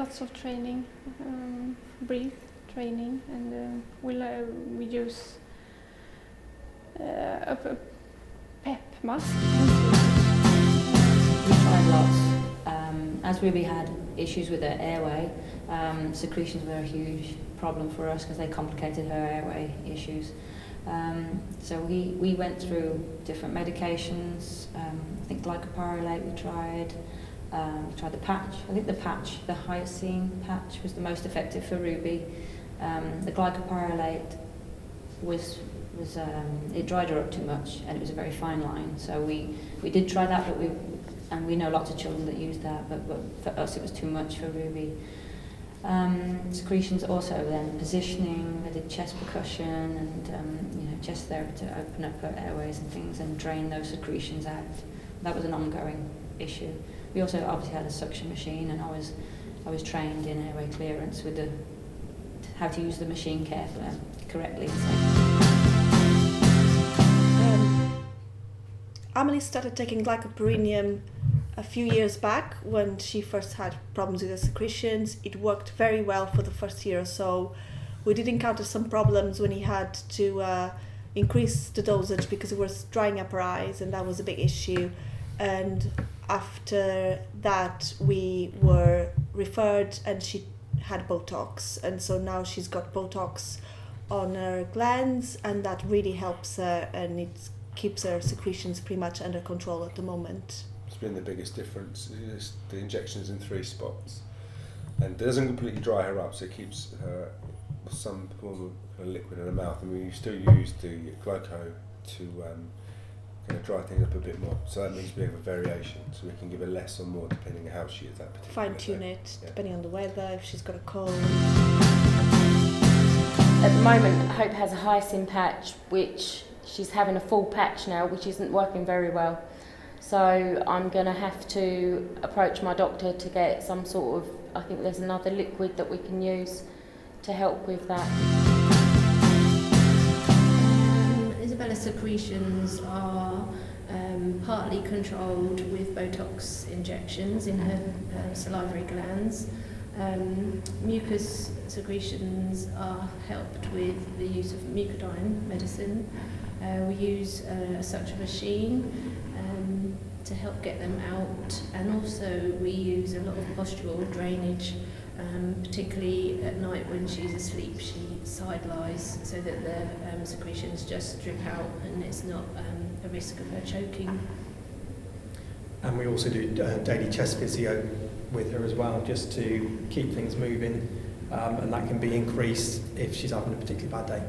lots of training, brief training, and we use a PEP mask. We tried lots. As Ruby had issues with her airway, secretions were a huge problem for us because they complicated her airway issues. So we went through different medications. I think glycopyrrolate we tried the patch. I think the hyoscine patch was the most effective for Ruby. The glycopyrrolate was it dried her up too much, and it was a very fine line. So we did try that, but we know lots of children that use that, but for us it was too much for Ruby. Secretions also, then positioning. They did chest percussion and chest therapy to open up her airways and things and drain those secretions out. That was an ongoing issue. We also obviously had a suction machine, and I was trained in airway clearance with how to use the machine correctly. Amelie started taking glycopyrronium a few years back when she first had problems with the secretions. It worked very well for the first year or so. We did encounter some problems when he had to increase the dosage because it was drying up her eyes, and that was a big issue. And after that we were referred, and she had Botox, and so now she's got Botox on her glands, and that really helps her, and it keeps her secretions pretty much under control at the moment. It's been the biggest difference. It's the injections in 3 spots, and it doesn't completely dry her up, so it keeps her some form of liquid in her mouth, and we still use the glyco to kind of dry things up a bit more. So that means we have a variation, so we can give her less or more depending on how she is that particular Fine tune it, depending on the weather, if she's got a cold. At the moment, Hope has a hyoscine patch, which she's having a full patch now, which isn't working very well. So I'm going to have to approach my doctor to get some sort of, I think there's another liquid that we can use to help with that. Isabella's secretions are partly controlled with Botox injections in her salivary glands. Mucus secretions are helped with the use of mucodyne medicine. We use a suction machine to help get them out, and also we use a lot of postural drainage, particularly at night when she's asleep. She side lies so that the secretions just drip out, and it's not a risk of her choking. And we also do daily chest physio with her as well, just to keep things moving, and that can be increased if she's having a particularly bad day.